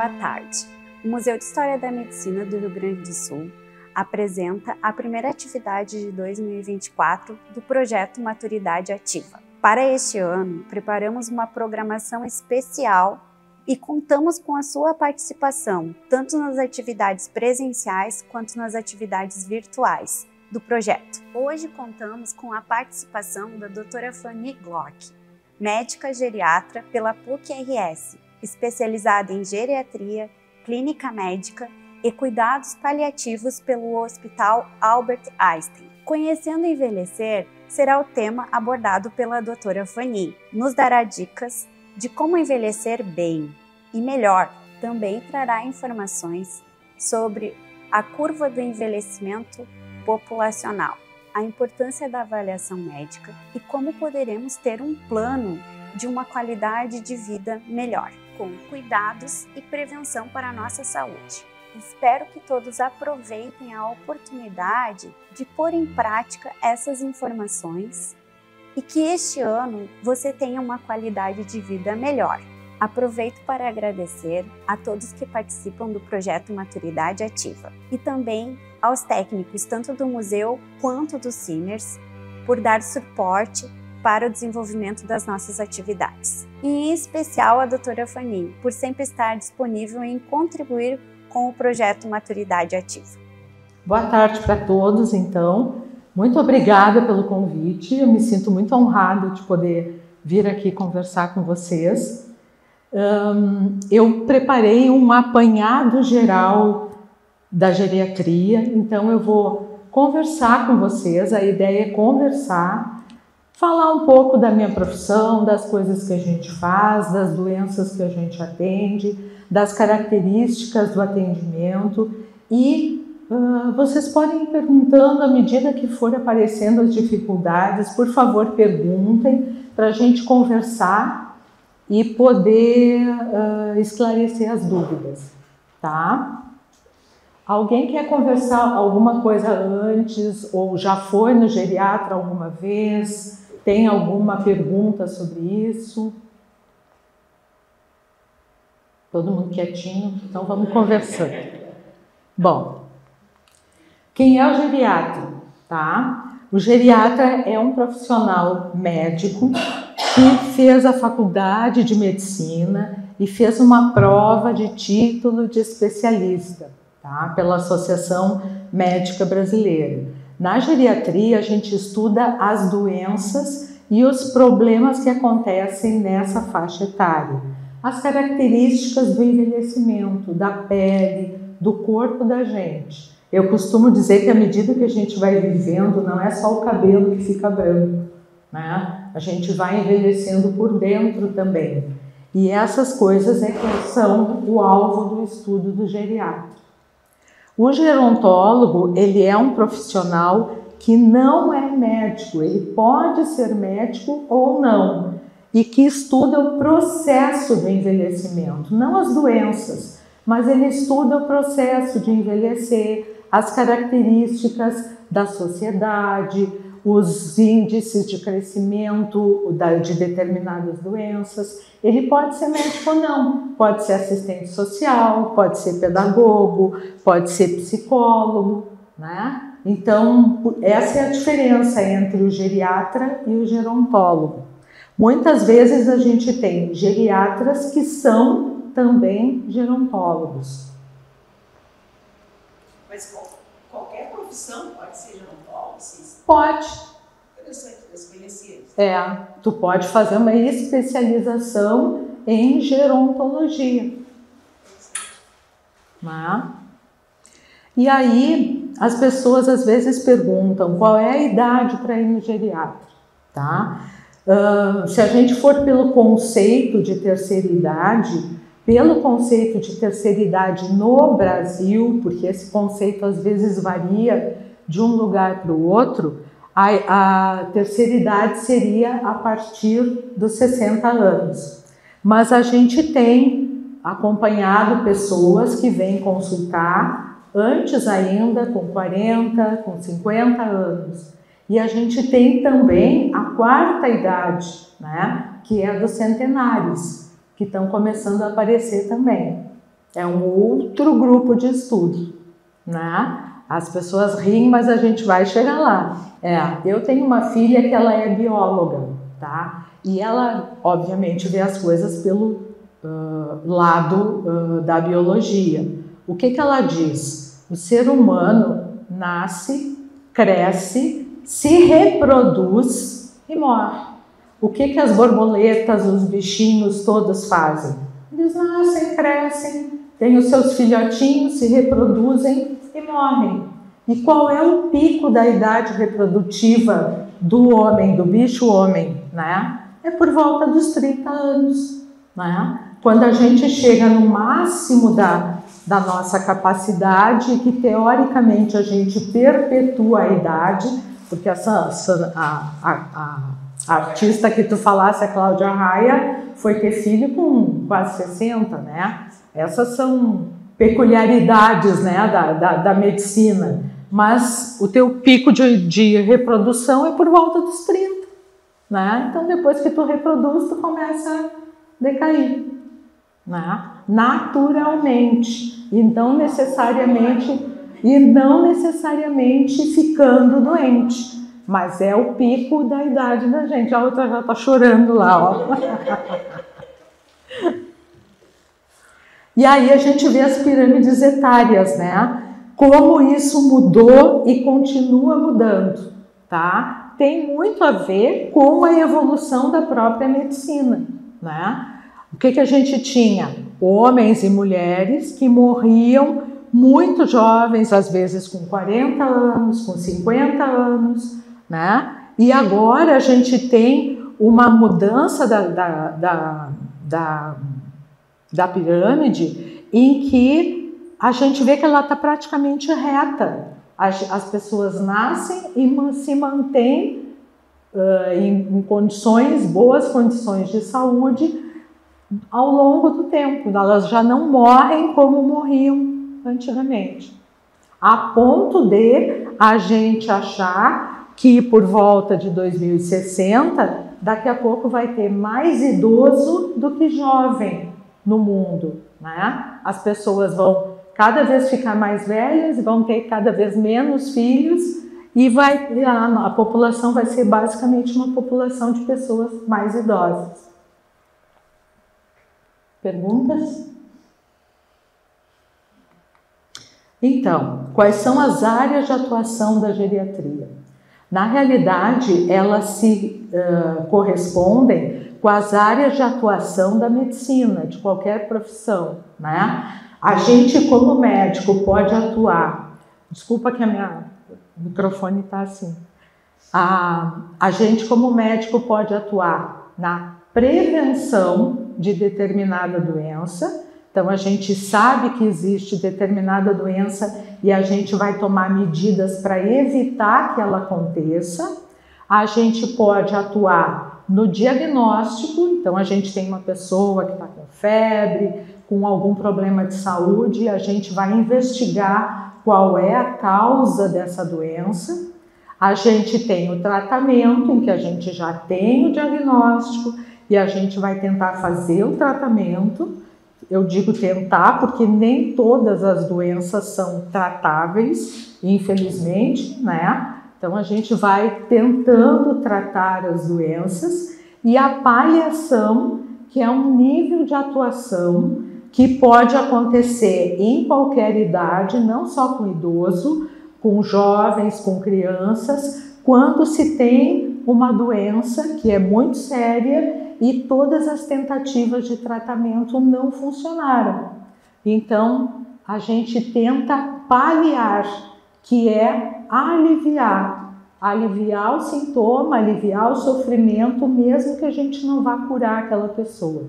boa tarde. O Museu de História da Medicina do Rio Grande do Sul apresenta a primeira atividade de 2024 do projeto Maturidade Ativa. Para este ano, preparamos uma programação especial e contamos com a sua participação, tanto nas atividades presenciais quanto nas atividades virtuais do projeto. Hoje contamos com a participação da doutora Fanny Glock, médica geriatra pela PUC-RS, especializada em geriatria, clínica médica e cuidados paliativos pelo Hospital Albert Einstein. Conhecendo Envelhecer será o tema abordado pela doutora Fanny. Nos dará dicas de como envelhecer bem e melhor. Também trará informações sobre a curva do envelhecimento populacional, a importância da avaliação médica e como poderemos ter um plano de uma qualidade de vida melhor, com cuidados e prevenção para a nossa saúde. Espero que todos aproveitem a oportunidade de pôr em prática essas informações e que este ano você tenha uma qualidade de vida melhor. Aproveito para agradecer a todos que participam do projeto Maturidade Ativa e também aos técnicos tanto do museu quanto do Simers por dar suporte para o desenvolvimento das nossas atividades. E em especial a doutora Fanny, por sempre estar disponível em contribuir com o projeto Maturidade Ativa. Boa tarde para todos, então. Muito obrigada pelo convite. Eu me sinto muito honrada de poder vir aqui conversar com vocês. Eu preparei um apanhado geral da geriatria, então eu vou conversar com vocês. A ideia é conversar, falar um pouco da minha profissão, das coisas que a gente faz, das doenças que a gente atende, das características do atendimento e vocês podem ir perguntando à medida que for aparecendo as dificuldades. Por favor, perguntem para a gente conversar e poder esclarecer as dúvidas, tá? Alguém quer conversar alguma coisa antes ou já foi no geriatra alguma vez? Tem alguma pergunta sobre isso? Todo mundo quietinho? Então vamos conversando. Bom, quem é o geriatra? Tá? O geriatra é um profissional médico que fez a faculdade de medicina e fez uma prova de título de especialista, tá? Pela Associação Médica Brasileira. Na geriatria, a gente estuda as doenças e os problemas que acontecem nessa faixa etária. As características do envelhecimento, da pele, do corpo da gente. Eu costumo dizer que à medida que a gente vai vivendo, não é só o cabelo que fica branco, né? A gente vai envelhecendo por dentro também. E essas coisas é que são o alvo do estudo do geriatra. O gerontólogo, ele é um profissional que não é médico, ele pode ser médico ou não, e que estuda o processo do envelhecimento, não as doenças, mas ele estuda o processo de envelhecer, as características da sociedade, os índices de crescimento de determinadas doenças. Ele pode ser médico ou não, pode ser assistente social, pode ser pedagogo, pode ser psicólogo, né? Então, essa é a diferença entre o geriatra e o gerontólogo. Muitas vezes a gente tem geriatras que são também gerontólogos. Mas qualquer profissão pode ser gerontólogo? Pode. Interessante, desconhecia. Tu pode fazer uma especialização em gerontologia. E aí, as pessoas às vezes perguntam qual é a idade para ir no geriatra, tá? Se a gente for pelo conceito de terceira idade, no Brasil, porque esse conceito às vezes varia de um lugar para o outro, a terceira idade seria a partir dos 60 anos. Mas a gente tem acompanhado pessoas que vêm consultar antes ainda, com 40, com 50 anos. E a gente tem também a quarta idade, né, que é a dos centenários, que estão começando a aparecer também. É um outro grupo de estudo, né? As pessoas riem, mas a gente vai chegar lá. Eu tenho uma filha que ela é bióloga, tá? E ela, obviamente, vê as coisas pelo lado da biologia. O que ela diz? O ser humano nasce, cresce, se reproduz e morre. O que as borboletas, os bichinhos todos fazem? Eles nascem, crescem, têm os seus filhotinhos, se reproduzem e morrem. E qual é o pico da idade reprodutiva do homem, do bicho-homem, né? É por volta dos 30 anos, né? Quando a gente chega no máximo da nossa capacidade, que teoricamente a gente perpetua a idade, porque a artista que tu falasse, a Cláudia Raia, foi ter filho com quase 60, né? Essas são peculiaridades, né, da medicina. Mas o teu pico de reprodução é por volta dos 30, né? Então depois que tu reproduz, tu começa a decair, né? Naturalmente, e não necessariamente ficando doente. Mas é o pico da idade da gente. A outra já está chorando lá, ó. E aí a gente vê as pirâmides etárias, né? Como isso mudou e continua mudando, tá? Tem muito a ver com a evolução da própria medicina, né? O que a gente tinha? Homens e mulheres que morriam muito jovens, às vezes com 40 anos, com 50 anos, né? E agora a gente tem uma mudança da pirâmide em que a gente vê que ela está praticamente reta. As pessoas nascem e se mantêm em boas condições de saúde ao longo do tempo. Elas já não morrem como morriam antigamente. A ponto de a gente achar que por volta de 2060, daqui a pouco vai ter mais idoso do que jovem no mundo, né? As pessoas vão cada vez ficar mais velhas, vão ter cada vez menos filhos e a população vai ser basicamente uma população de pessoas mais idosas. Perguntas? Então, quais são as áreas de atuação da geriatria? Na realidade, elas se correspondem com as áreas de atuação da medicina, de qualquer profissão, né? A gente, como médico, pode atuar... Desculpa que o microfone está assim. A gente, como médico, pode atuar na prevenção de determinada doença. Então, a gente sabe que existe determinada doença e a gente vai tomar medidas para evitar que ela aconteça. A gente pode atuar no diagnóstico. Então, a gente tem uma pessoa que está com febre, com algum problema de saúde, a gente vai investigar qual é a causa dessa doença. A gente tem o tratamento, em que a gente já tem o diagnóstico e a gente vai tentar fazer o tratamento. Eu digo tentar porque nem todas as doenças são tratáveis, infelizmente, né? Então a gente vai tentando tratar as doenças e a paliação, que é um nível de atuação que pode acontecer em qualquer idade, não só com idoso, com jovens, com crianças, quando se tem uma doença que é muito séria e todas as tentativas de tratamento não funcionaram. Então, a gente tenta paliar, que é aliviar o sintoma, aliviar o sofrimento, mesmo que a gente não vá curar aquela pessoa.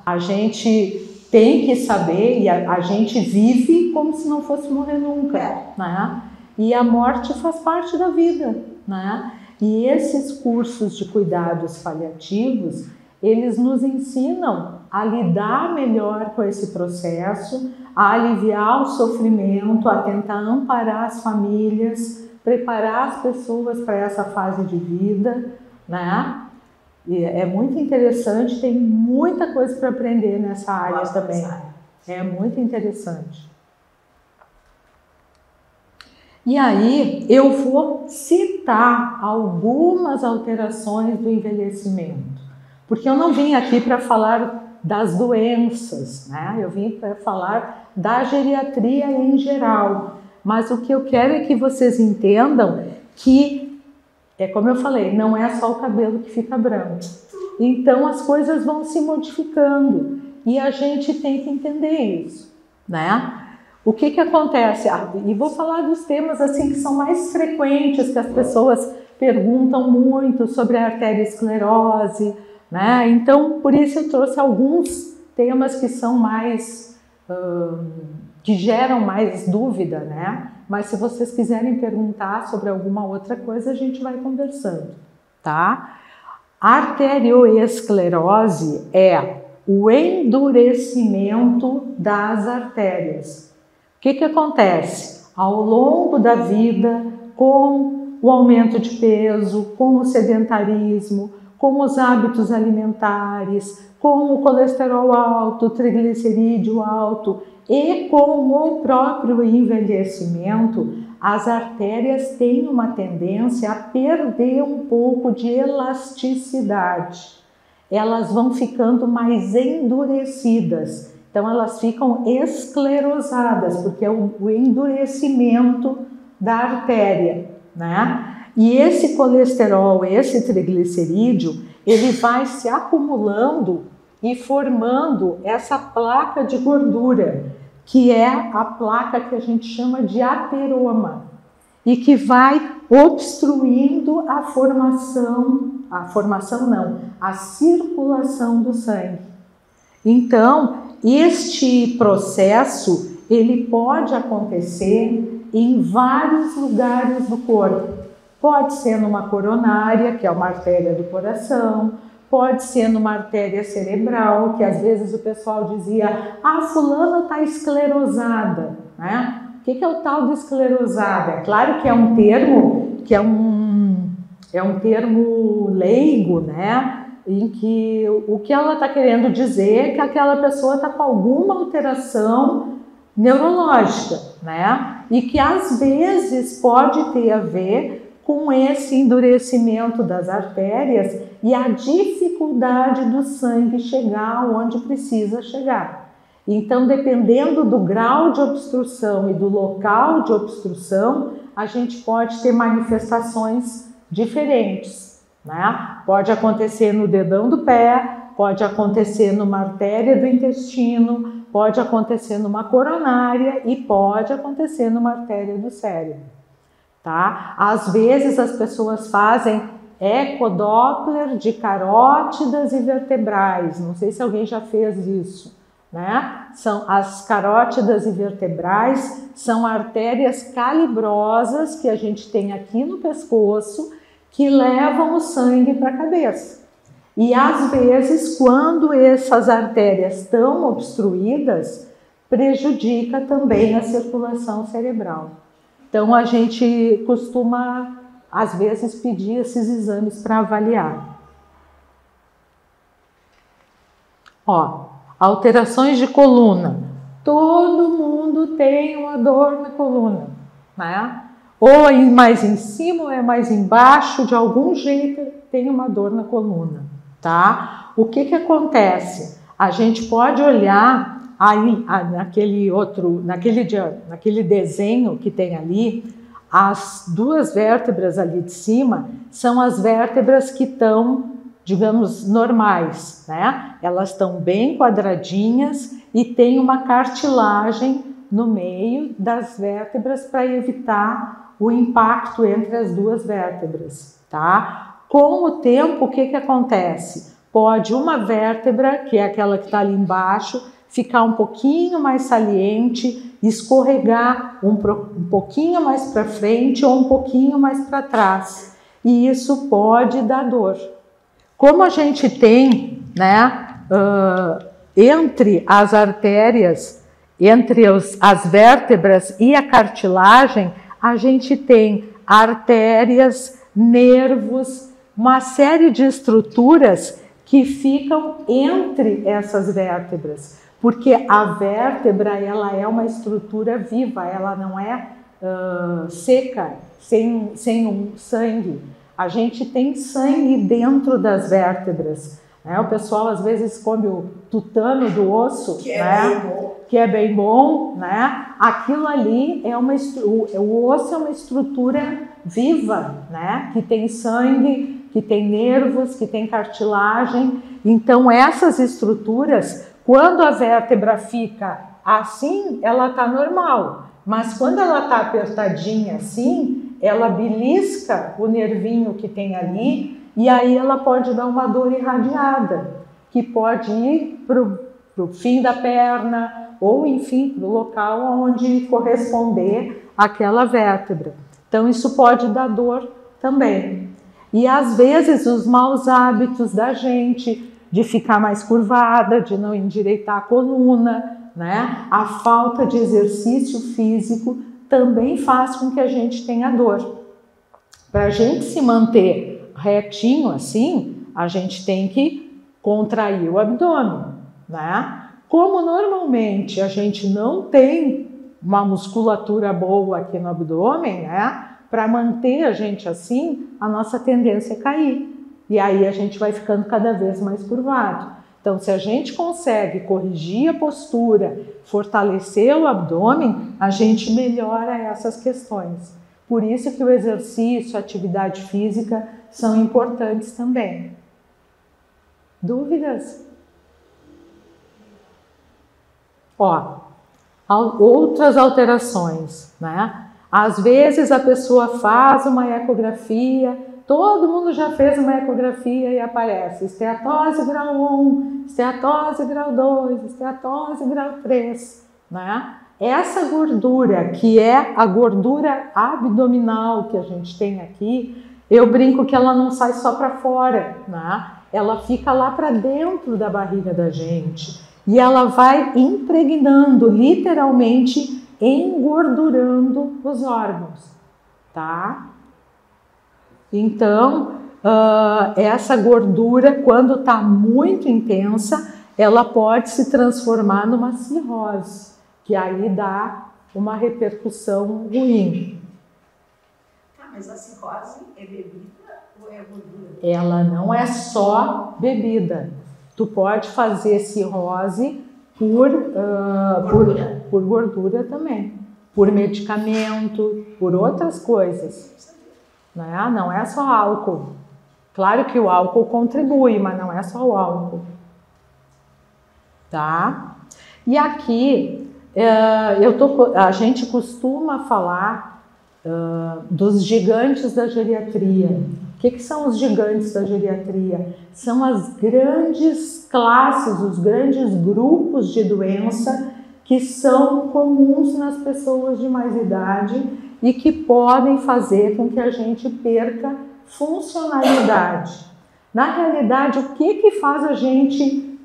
A gente tem que saber, e a gente vive como se não fosse morrer nunca, né? E a morte faz parte da vida, né? E esses cursos de cuidados paliativos, eles nos ensinam a lidar melhor com esse processo, a aliviar o sofrimento, a tentar amparar as famílias, preparar as pessoas para essa fase de vida, né? E é muito interessante, tem muita coisa para aprender nessa área também. É muito interessante. E aí eu vou citar algumas alterações do envelhecimento, porque eu não vim aqui para falar das doenças, né? Eu vim para falar da geriatria em geral, mas o que eu quero é que vocês entendam que, é como eu falei, não é só o cabelo que fica branco. Então as coisas vão se modificando e a gente tem que entender isso, né? O que acontece? E vou falar dos temas assim que são mais frequentes, que as pessoas perguntam muito sobre a arteriosclerose, né? Então, por isso eu trouxe alguns temas que são mais, que geram mais dúvida, né? Mas se vocês quiserem perguntar sobre alguma outra coisa, a gente vai conversando, tá? A arteriosclerose é o endurecimento das artérias. O que acontece? Ao longo da vida, com o aumento de peso, com o sedentarismo, com os hábitos alimentares, com o colesterol alto, o triglicerídeo alto e com o próprio envelhecimento, as artérias têm uma tendência a perder um pouco de elasticidade. Elas vão ficando mais endurecidas. Então, elas ficam esclerosadas, porque é o endurecimento da artéria, né? E esse colesterol, esse triglicerídeo, ele vai se acumulando e formando essa placa de gordura, que é a placa que a gente chama de ateroma, e que vai obstruindo a circulação do sangue. Então, este processo, ele pode acontecer em vários lugares do corpo. Pode ser numa coronária, que é uma artéria do coração, pode ser numa artéria cerebral, que às vezes o pessoal dizia, fulana está esclerosada, né? O que é o tal de esclerosada? É claro que é um termo que é um termo leigo, né? Em que o que ela está querendo dizer é que aquela pessoa está com alguma alteração neurológica, né? E que às vezes pode ter a ver com esse endurecimento das artérias e a dificuldade do sangue chegar onde precisa chegar. Então, dependendo do grau de obstrução e do local de obstrução, a gente pode ter manifestações diferentes, né? Pode acontecer no dedão do pé, pode acontecer numa artéria do intestino, pode acontecer numa coronária e pode acontecer numa artéria do cérebro, tá? Às vezes as pessoas fazem ecodoppler de carótidas e vertebrais, não sei se alguém já fez isso, né? São as carótidas e vertebrais, são artérias calibrosas que a gente tem aqui no pescoço, que levam o sangue para a cabeça. E às vezes, quando essas artérias estão obstruídas, prejudica também a circulação cerebral. Então a gente costuma, às vezes, pedir esses exames para avaliar. Alterações de coluna. Todo mundo tem uma dor na coluna, né? Ou é mais em cima ou é mais embaixo, de algum jeito tem uma dor na coluna, tá? O que acontece? A gente pode olhar aí naquele desenho que tem ali, as duas vértebras ali de cima são as vértebras que estão, digamos, normais, né? Elas estão bem quadradinhas e tem uma cartilagem no meio das vértebras para evitar o impacto entre as duas vértebras, tá? Com o tempo, o que acontece? Pode uma vértebra, que é aquela que está ali embaixo, ficar um pouquinho mais saliente, escorregar um pouquinho mais para frente ou um pouquinho mais para trás. E isso pode dar dor. Como a gente tem, né, entre as artérias, entre as vértebras e a cartilagem, a gente tem artérias, nervos, uma série de estruturas que ficam entre essas vértebras. porque a vértebra ela é uma estrutura viva, ela não é seca, sem um sangue. A gente tem sangue dentro das vértebras. Né? O pessoal às vezes come o tutano do osso, que é, né? bem bom. Que é bem bom, né? Aquilo ali o osso é uma estrutura viva, né? Que tem sangue, que tem nervos, que tem cartilagem. Então essas estruturas, quando a vértebra fica assim, ela está normal. Mas quando ela está apertadinha assim, ela belisca o nervinho que tem ali e aí ela pode dar uma dor irradiada, que pode ir para o fim da perna ou, enfim, para o local onde corresponder àquela vértebra. Então, isso pode dar dor também. E, às vezes, os maus hábitos da gente de ficar mais curvada, de não endireitar a coluna, né? A falta de exercício físico também faz com que a gente tenha dor. Para a gente se manter retinho assim, a gente tem que contrair o abdômen, né? Como normalmente a gente não tem uma musculatura boa aqui no abdômen, né? Para manter a gente assim, a nossa tendência é cair. E aí a gente vai ficando cada vez mais curvado. Então, se a gente consegue corrigir a postura, fortalecer o abdômen, a gente melhora essas questões. Por isso que o exercício, a atividade física são importantes também. Dúvidas? Ó, outras alterações, né? Às vezes a pessoa faz uma ecografia, todo mundo já fez uma ecografia e aparece esteatose grau 1, esteatose grau 2, esteatose grau 3, né? Essa gordura, que é a gordura abdominal que a gente tem aqui, eu brinco que ela não sai só para fora, né? Ela fica lá para dentro da barriga da gente e ela vai impregnando, literalmente engordurando os órgãos, tá? Então, essa gordura, quando está muito intensa, ela pode se transformar numa cirrose, que aí dá uma repercussão ruim. Ah, mas a cirrose é bebida ou é gordura? Ela não é só bebida. Tu pode fazer cirrose por gordura também, por medicamento, por outras coisas. Né? Não é só álcool. Claro que o álcool contribui, mas não é só o álcool. Tá? E aqui, a gente costuma falar dos gigantes da geriatria. O que são os gigantes da geriatria? São as grandes classes, os grandes grupos de doença que são comuns nas pessoas de mais idade e que podem fazer com que a gente perca funcionalidade. Na realidade, o que faz a gente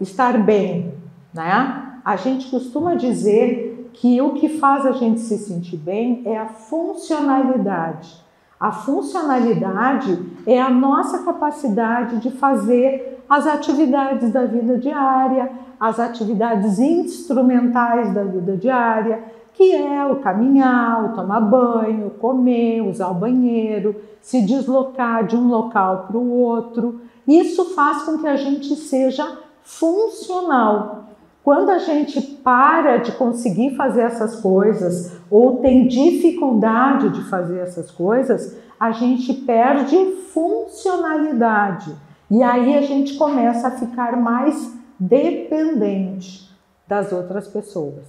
estar bem, né? A gente costuma dizer que o que faz a gente se sentir bem é a funcionalidade. A funcionalidade é a nossa capacidade de fazer as atividades da vida diária, as atividades instrumentais da vida diária, que é o caminhar, o tomar banho, comer, usar o banheiro, se deslocar de um local para o outro. Isso faz com que a gente seja funcional. Quando a gente para de conseguir fazer essas coisas ou tem dificuldade de fazer essas coisas, a gente perde funcionalidade. E aí a gente começa a ficar mais dependente das outras pessoas,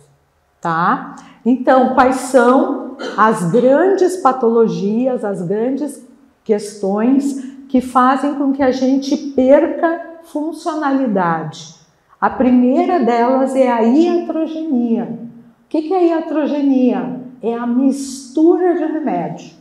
tá? Então, quais são as grandes patologias, as grandes questões que fazem com que a gente perca funcionalidade? A primeira delas é a iatrogenia. O que é a iatrogenia? É a mistura de remédio.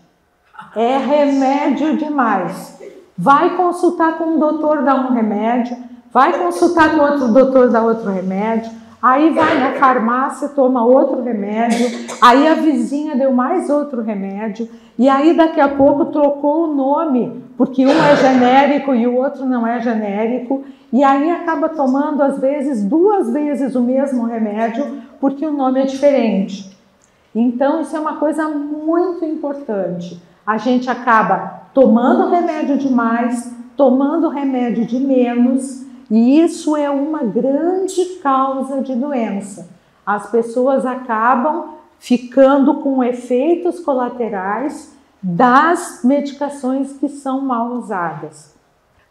É remédio demais. Vai consultar com um doutor, dá um remédio. Vai consultar com outro doutor, dá outro remédio. Aí vai na farmácia, toma outro remédio, aí a vizinha deu mais outro remédio, e aí daqui a pouco trocou o nome, porque um é genérico e o outro não é genérico, e aí acaba tomando às vezes 2 vezes o mesmo remédio, porque o nome é diferente. Então isso é uma coisa muito importante. A gente acaba tomando remédio demais, tomando remédio de menos, e isso é uma grande causa de doença. As pessoas acabam ficando com efeitos colaterais das medicações que são mal usadas.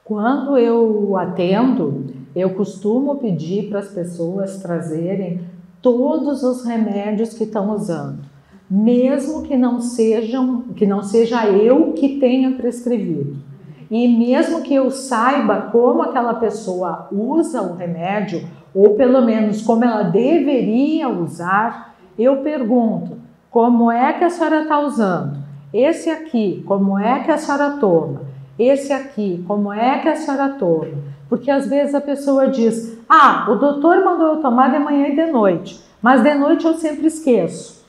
Quando eu atendo, eu costumo pedir para as pessoas trazerem todos os remédios que estão usando, mesmo que não seja eu que tenha prescrevido. E mesmo que eu saiba como aquela pessoa usa o remédio, ou pelo menos como ela deveria usar, eu pergunto: como é que a senhora está usando? Esse aqui, como é que a senhora toma? Esse aqui, como é que a senhora toma? Porque às vezes a pessoa diz: o doutor mandou eu tomar de manhã e de noite, mas de noite eu sempre esqueço.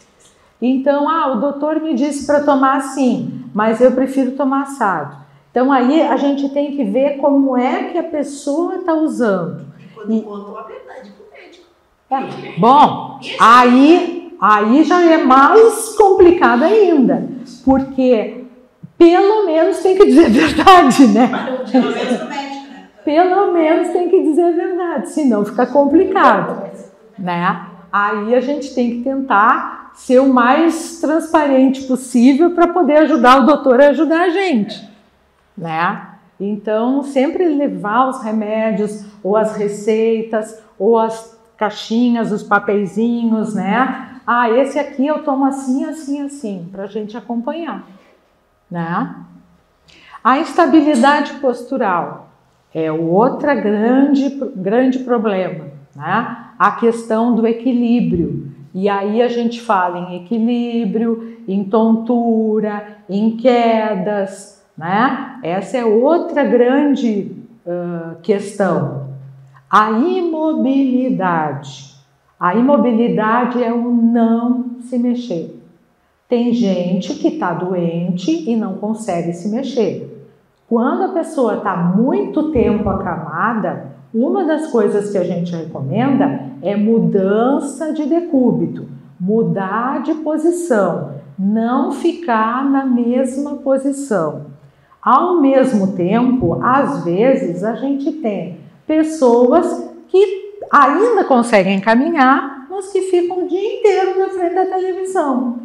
Então, o doutor me disse para tomar assim, mas eu prefiro tomar assado. Então aí a gente tem que ver como é que a pessoa está usando. Quando contam a verdade com o médico. Bom, aí já é mais complicado ainda, porque pelo menos tem que dizer a verdade, né? Pelo menos no médico, né? Pelo menos tem que dizer a verdade, senão fica complicado, né? Aí a gente tem que tentar ser o mais transparente possível para poder ajudar o doutor a ajudar a gente, né? Então, sempre levar os remédios, ou as receitas, ou as caixinhas, os papeizinhos, né? Esse aqui eu tomo assim, assim, assim, para a gente acompanhar, né? A instabilidade postural é outra grande problema, né? A questão do equilíbrio. E aí a gente fala em equilíbrio, em tontura, em quedas, né? Essa é outra grande questão. A imobilidade. A imobilidade é o não se mexer. Tem gente que está doente e não consegue se mexer. Quando a pessoa está muito tempo acamada, uma das coisas que a gente recomenda é mudança de decúbito, mudar de posição, não ficar na mesma posição. Ao mesmo tempo, às vezes, a gente tem pessoas que ainda conseguem caminhar, mas que ficam o dia inteiro na frente da televisão,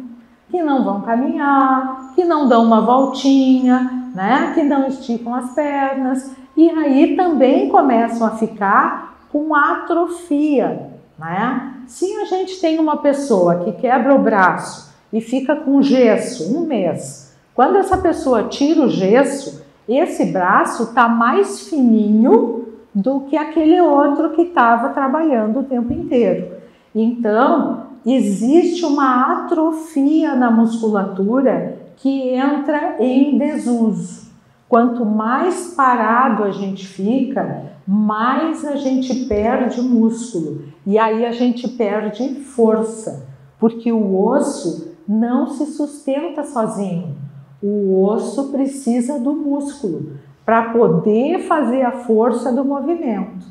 que não vão caminhar, que não dão uma voltinha, né? Que não esticam as pernas, e aí também começam a ficar com atrofia, né? Se a gente tem uma pessoa que quebra o braço e fica com gesso 1 mês, quando essa pessoa tira o gesso, esse braço está mais fininho do que aquele outro que estava trabalhando o tempo inteiro. Então, existe uma atrofia na musculatura que entra em desuso. Quanto mais parado a gente fica, mais a gente perde músculo. E aí a gente perde força, porque o osso não se sustenta sozinho. O osso precisa do músculo para poder fazer a força do movimento.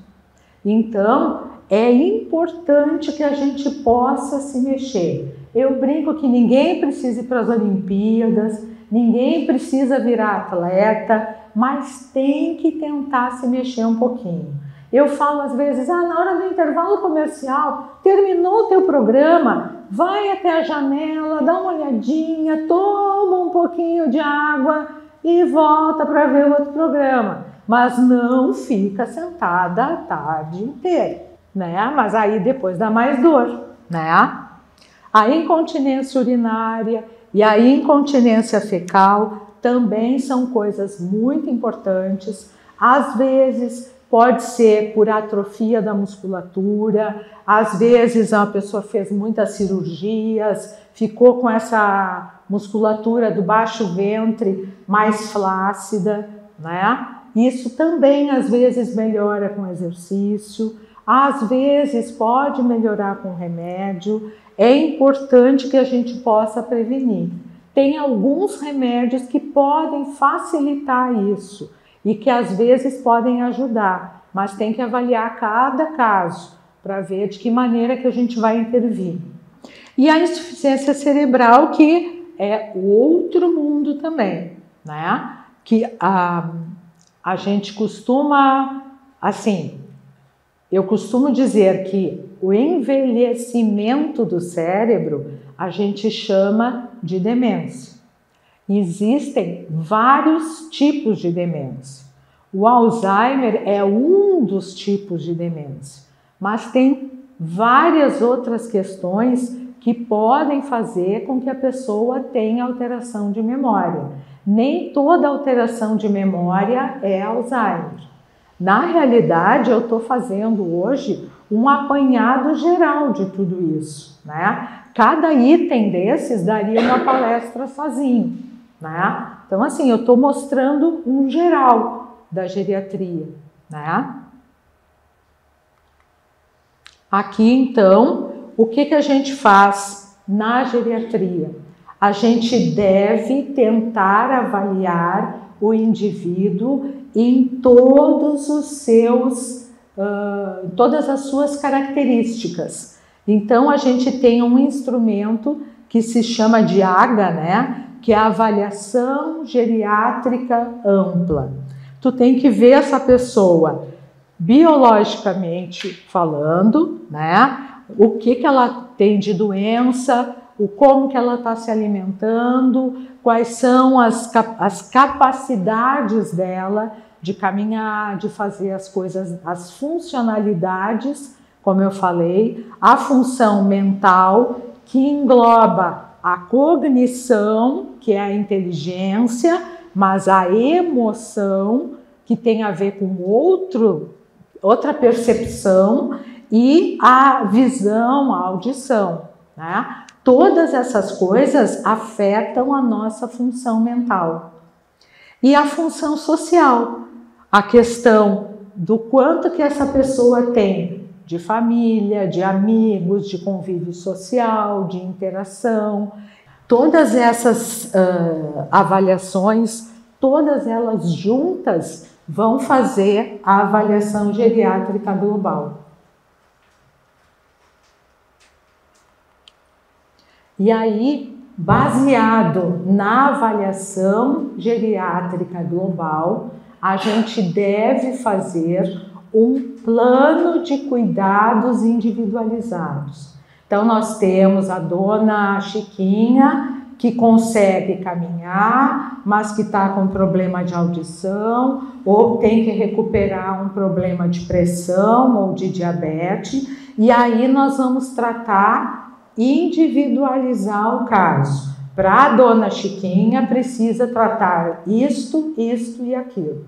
Então, é importante que a gente possa se mexer. Eu brinco que ninguém precisa ir para as Olimpíadas, ninguém precisa virar atleta, mas tem que tentar se mexer um pouquinho. Eu falo às vezes, na hora do intervalo comercial, terminou o teu programa, vai até a janela, dá uma olhadinha, toma um pouquinho de água e volta para ver o outro programa. Mas não fica sentada a tarde inteira, né? Mas aí depois dá mais dor, né? A incontinência urinária e a incontinência fecal também são coisas muito importantes. Às vezes pode ser por atrofia da musculatura, às vezes a pessoa fez muitas cirurgias, ficou com essa musculatura do baixo ventre mais flácida, né? Isso também às vezes melhora com exercício. Às vezes pode melhorar com remédio, é importante que a gente possa prevenir. Tem alguns remédios que podem facilitar isso e que às vezes podem ajudar, mas tem que avaliar cada caso para ver de que maneira que a gente vai intervir. E a insuficiência cerebral, que é outro mundo também, né? Que a gente costuma, assim, eu costumo dizer que o envelhecimento do cérebro a gente chama de demência. Existem vários tipos de demência. O Alzheimer é um dos tipos de demência, mas tem várias outras questões que podem fazer com que a pessoa tenha alteração de memória. Nem toda alteração de memória é Alzheimer. Na realidade, eu estou fazendo hoje um apanhado geral de tudo isso, né? Cada item desses daria uma palestra sozinho, né? Então, assim, eu estou mostrando um geral da geriatria, né? Aqui, então, o que a gente faz na geriatria? A gente deve tentar avaliar o indivíduo em todos os seus, todas as suas características. Então, a gente tem um instrumento que se chama de AGA, né? Que é a avaliação geriátrica ampla. Tu tem que ver essa pessoa biologicamente falando, né? O que ela tem de doença, como que ela está se alimentando, quais são as capacidades dela de caminhar, de fazer as coisas, as funcionalidades, como eu falei, a função mental, que engloba a cognição, que é a inteligência, mas a emoção, que tem a ver com outra percepção, e a visão, a audição, né? Todas essas coisas afetam a nossa função mental. E a função social, a questão do quanto que essa pessoa tem de família, de amigos, de convívio social, de interação. Todas essas avaliações, todas elas juntas vão fazer a avaliação geriátrica global. E aí, baseado na avaliação geriátrica global, a gente deve fazer um plano de cuidados individualizados. Então, nós temos a dona Chiquinha, que consegue caminhar, mas que está com problema de audição, ou tem que recuperar um problema de pressão ou de diabetes, e aí nós vamos tratar, individualizar o caso. Para a dona Chiquinha, precisa tratar isto, isto e aquilo.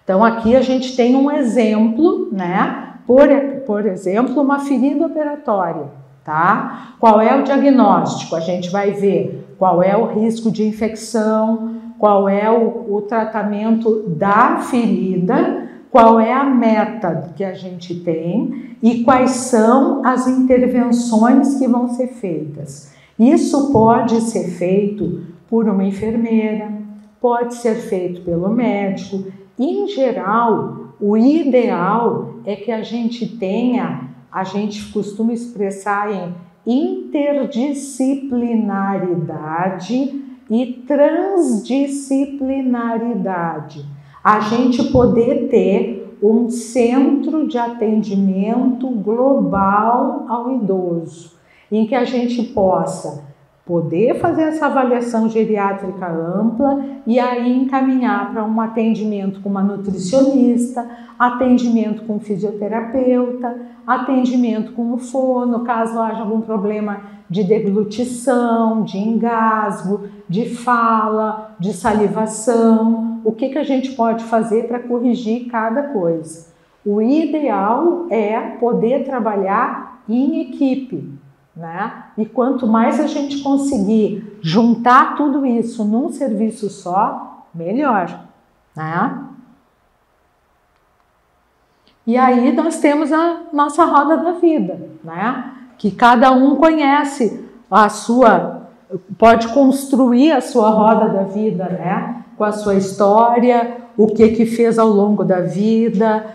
Então, aqui a gente tem um exemplo, né? Por exemplo, uma ferida operatória, tá? Qual é o diagnóstico? A gente vai ver qual é o risco de infecção, qual é o tratamento da ferida, qual é a meta que a gente tem e quais são as intervenções que vão ser feitas. Isso pode ser feito por uma enfermeira, pode ser feito pelo médico. Em geral, o ideal é que a gente tenha, a gente costuma expressar em interdisciplinaridade e transdisciplinaridade. A gente poder ter um centro de atendimento global ao idoso, em que a gente possa poder fazer essa avaliação geriátrica ampla e aí encaminhar para um atendimento com uma nutricionista, atendimento com um fisioterapeuta, atendimento com o fono, caso haja algum problema de deglutição, de engasgo, de fala, de salivação. O que a gente pode fazer para corrigir cada coisa? O ideal é poder trabalhar em equipe, né? E quanto mais a gente conseguir juntar tudo isso num serviço só, melhor, né? E aí nós temos a nossa roda da vida, né? Que cada um conhece a sua, pode construir a sua roda da vida, né? Com a sua história, o que fez ao longo da vida,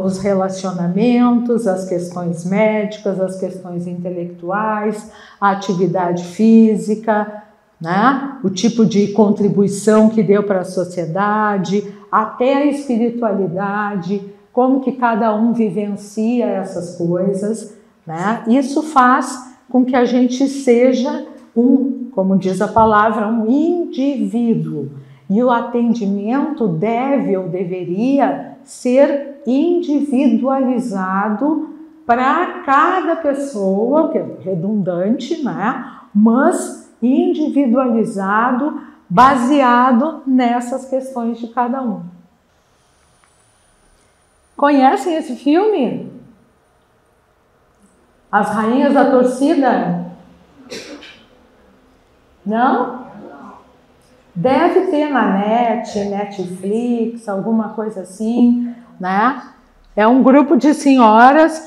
os relacionamentos, as questões médicas, as questões intelectuais, a atividade física, né? O tipo de contribuição que deu para a sociedade, até a espiritualidade, como que cada um vivencia essas coisas, né? Isso faz com que a gente seja como diz a palavra, um indivíduo. E o atendimento deve ou deveria ser individualizado para cada pessoa, que é redundante, né? Mas individualizado, baseado nessas questões de cada um. Conhecem esse filme? As Rainhas da Torcida? Não? Deve ter na Netflix, alguma coisa assim, né? É um grupo de senhoras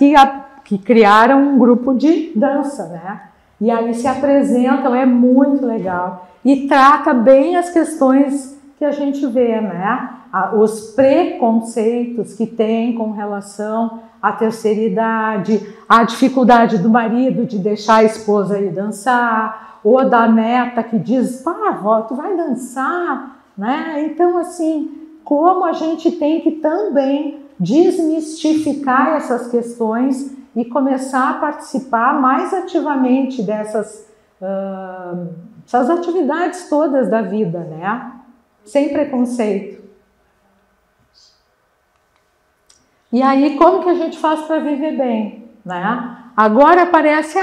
que criaram um grupo de dança, né? E aí se apresentam, é muito legal. E trata bem as questões que a gente vê, né? Os preconceitos que tem com relação à terceira idade, a dificuldade do marido de deixar a esposa ir dançar, ou da neta que diz, pá, vó, tu vai dançar, né? Então, assim, como a gente tem que também desmistificar essas questões e começar a participar mais ativamente dessas essas atividades todas da vida, né? Sem preconceito. E aí, como que a gente faz para viver bem, né? Agora parece,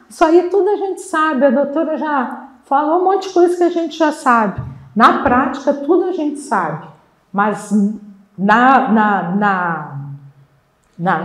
isso aí tudo a gente sabe, a doutora já falou um monte de coisa que a gente já sabe. Na prática, tudo a gente sabe, mas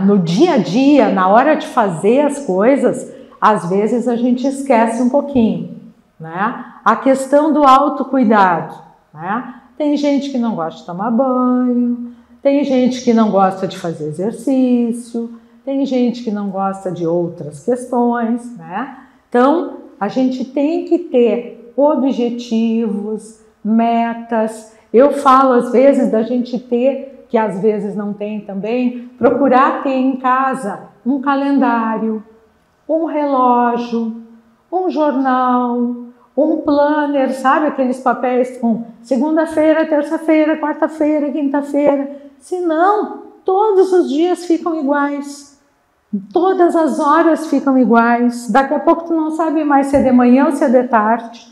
no dia a dia, na hora de fazer as coisas, às vezes a gente esquece um pouquinho, né? A questão do autocuidado, né? Tem gente que não gosta de tomar banho, tem gente que não gosta de fazer exercício, tem gente que não gosta de outras questões, né? Então, a gente tem que ter objetivos, metas. Eu falo às vezes da gente ter, que às vezes não tem também, procurar ter em casa um calendário, um relógio, um jornal, um planner, sabe? Aqueles papéis com segunda-feira, terça-feira, quarta-feira, quinta-feira. Senão, todos os dias ficam iguais. Todas as horas ficam iguais. Daqui a pouco tu não sabe mais se é de manhã ou se é de tarde,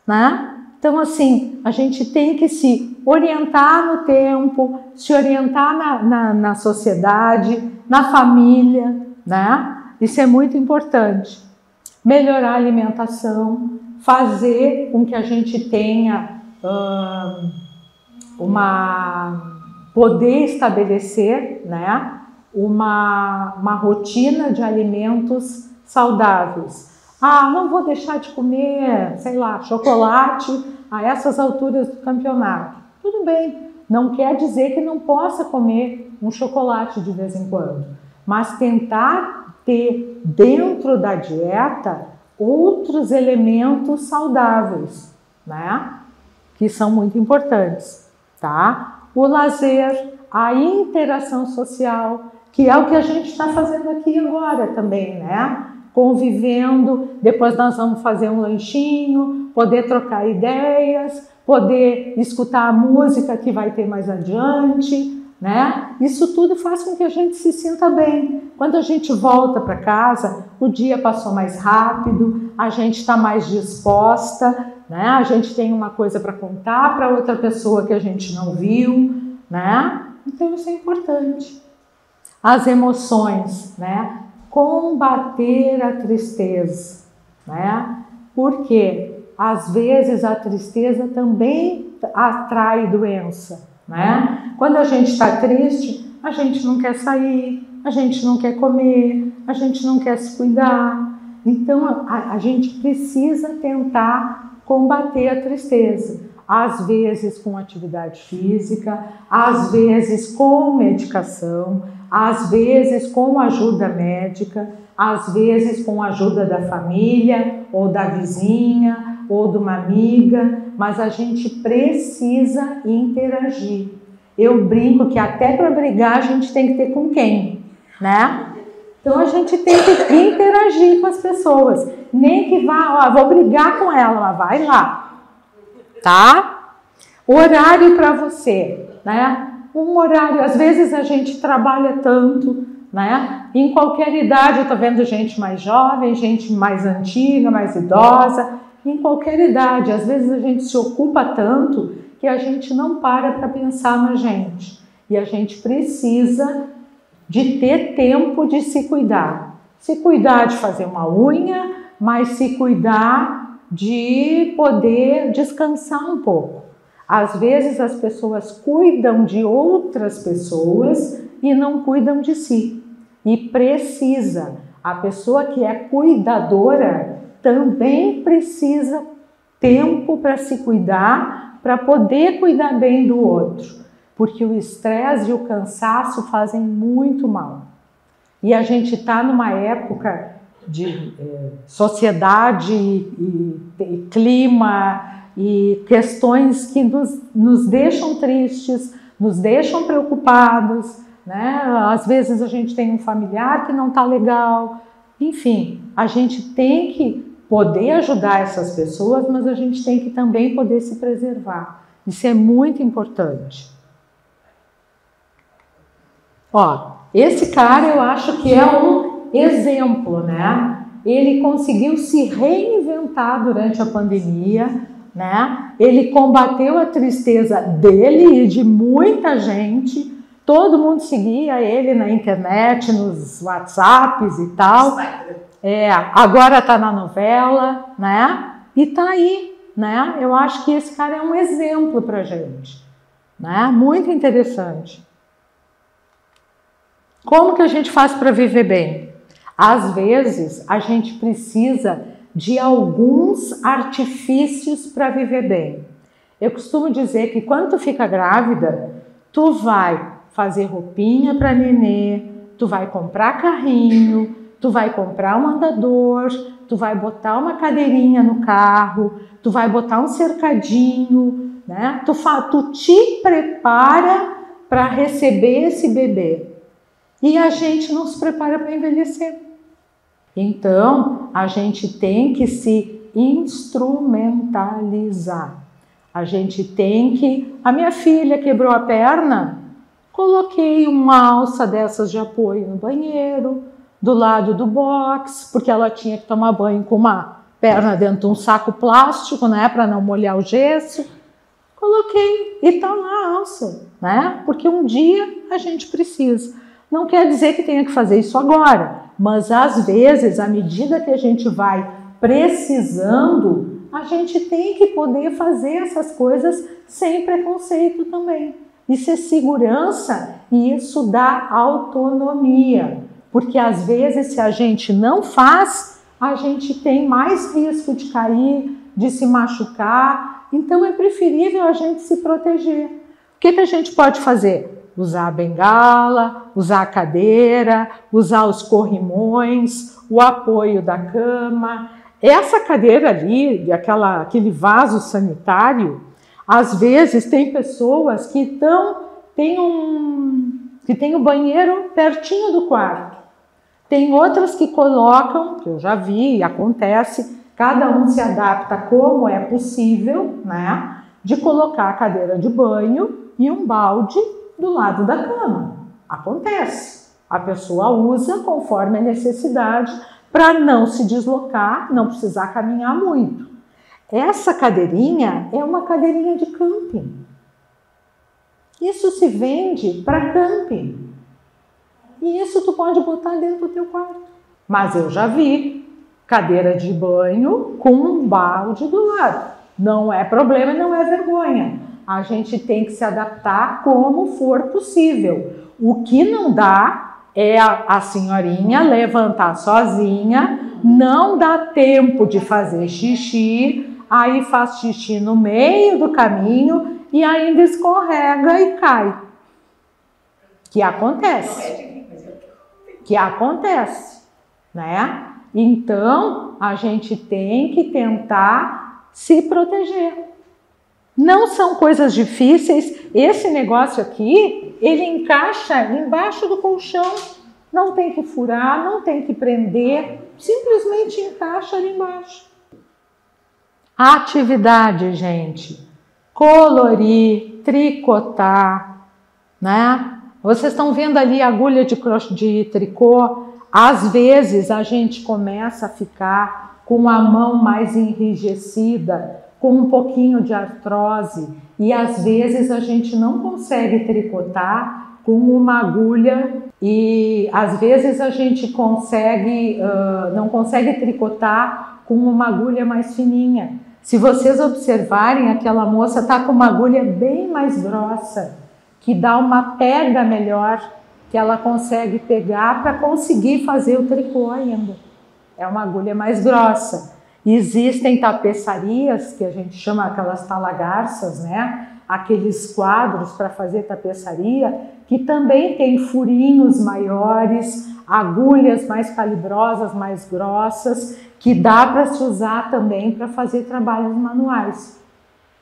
né? Então, assim, a gente tem que se orientar no tempo, se orientar na sociedade, na família, né? Isso é muito importante. Melhorar a alimentação, fazer com que a gente tenha poder estabelecer, né? Uma rotina de alimentos saudáveis. Não vou deixar de comer, sei lá, chocolate a essas alturas do campeonato. Tudo bem, não quer dizer que não possa comer um chocolate de vez em quando, mas tentar ter dentro da dieta outros elementos saudáveis, né? Que são muito importantes, tá? O lazer, a interação social, que é o que a gente está fazendo aqui agora também, né? Convivendo, depois nós vamos fazer um lanchinho, poder trocar ideias, poder escutar a música que vai ter mais adiante, né? Isso tudo faz com que a gente se sinta bem. Quando a gente volta para casa, o dia passou mais rápido, a gente está mais disposta, né? A gente tem uma coisa para contar para outra pessoa que a gente não viu, né? Então isso é importante. As emoções, né? Combater a tristeza, né? Porque às vezes a tristeza também atrai doença, né? Quando a gente está triste, a gente não quer sair, a gente não quer comer, a gente não quer se cuidar. Então a gente precisa tentar combater a tristeza. Às vezes com atividade física, às vezes com medicação, às vezes com ajuda médica, às vezes com ajuda da família, ou da vizinha, ou de uma amiga, mas a gente precisa interagir. Eu brinco que até para brigar a gente tem que ter com quem, né? Então a gente tem que interagir com as pessoas. Nem que vá, ó, vou brigar com ela, mas vai lá, tá? Horário para você, né? Um horário, às vezes a gente trabalha tanto, né? Em qualquer idade, eu tô vendo gente mais jovem, gente mais antiga, mais idosa, em qualquer idade. Às vezes a gente se ocupa tanto que a gente não para pensar na gente. E a gente precisa de ter tempo de se cuidar. Se cuidar de fazer uma unha, mas se cuidar de poder descansar um pouco. Às vezes as pessoas cuidam de outras pessoas e não cuidam de si. E precisa. A pessoa que é cuidadora também precisa tempo para se cuidar, para poder cuidar bem do outro. Porque o estresse e o cansaço fazem muito mal. E a gente está numa época de sociedade e clima e questões que nos deixam tristes, nos deixam preocupados, né? Às vezes a gente tem um familiar que não está legal. Enfim, a gente tem que poder ajudar essas pessoas, mas a gente tem que também poder se preservar. Isso é muito importante. Ó, esse cara eu acho que é um exemplo, né? Ele conseguiu se reinventar durante a pandemia, né? Ele combateu a tristeza dele e de muita gente. Todo mundo seguia ele na internet, nos WhatsApps e tal. Agora está na novela, né? E está aí, né? Eu acho que esse cara é um exemplo para a gente, né? Muito interessante. Como que a gente faz para viver bem? Às vezes, a gente precisa de alguns artifícios para viver bem. Eu costumo dizer que quando tu fica grávida, tu vai fazer roupinha para nenê, tu vai comprar carrinho, tu vai comprar um andador, tu vai botar uma cadeirinha no carro, tu vai botar um cercadinho, né? Tu te prepara para receber esse bebê. E a gente não se prepara para envelhecer. Então, a gente tem que se instrumentalizar. A gente tem que... A minha filha quebrou a perna, coloquei uma alça dessas de apoio no banheiro, do lado do box, porque ela tinha que tomar banho com uma perna dentro de um saco plástico, né, para não molhar o gesso. Coloquei e tá lá a alça, né? Porque um dia a gente precisa. Não quer dizer que tenha que fazer isso agora, mas às vezes, à medida que a gente vai precisando, a gente tem que poder fazer essas coisas sem preconceito também. Isso é segurança e isso dá autonomia, porque às vezes se a gente não faz, a gente tem mais risco de cair, de se machucar, então é preferível a gente se proteger. O que a gente pode fazer? Usar a bengala, usar a cadeira, usar os corrimões, o apoio da cama. Essa cadeira ali, aquele vaso sanitário, às vezes tem pessoas que tem o banheiro pertinho do quarto. Tem outras que colocam, que eu já vi, acontece, cada um se adapta como é possível, né? De colocar a cadeira de banho e um balde do lado da cama. Acontece. A pessoa usa conforme a necessidade para não se deslocar, não precisar caminhar muito. Essa cadeirinha é uma cadeirinha de camping. Isso se vende para camping. E isso tu pode botar dentro do teu quarto. Mas eu já vi cadeira de banho com um balde do lado. Não é problema, não é vergonha. A gente tem que se adaptar como for possível. O que não dá é a senhorinha levantar sozinha, não dá tempo de fazer xixi, aí faz xixi no meio do caminho e ainda escorrega e cai. Que acontece. que acontece, né? Então, a gente tem que tentar se proteger. Não são coisas difíceis. Esse negócio aqui, ele encaixa embaixo do colchão. Não tem que furar, não tem que prender, simplesmente encaixa ali embaixo. Atividade, gente. Colorir, tricotar, né? Vocês estão vendo ali a agulha de tricô? Às vezes a gente começa a ficar com a mão mais enrijecida, com um pouquinho de artrose, e às vezes a gente não consegue tricotar com uma agulha, e às vezes a gente não consegue tricotar com uma agulha mais fininha. Se vocês observarem, aquela moça está com uma agulha bem mais grossa, que dá uma pega melhor, que ela consegue pegar para conseguir fazer o tricô ainda. É uma agulha mais grossa. Existem tapeçarias, que a gente chama aquelas talagarças, né? Aqueles quadros para fazer tapeçaria, que também tem furinhos maiores, agulhas mais calibrosas, mais grossas, que dá para se usar também para fazer trabalhos manuais,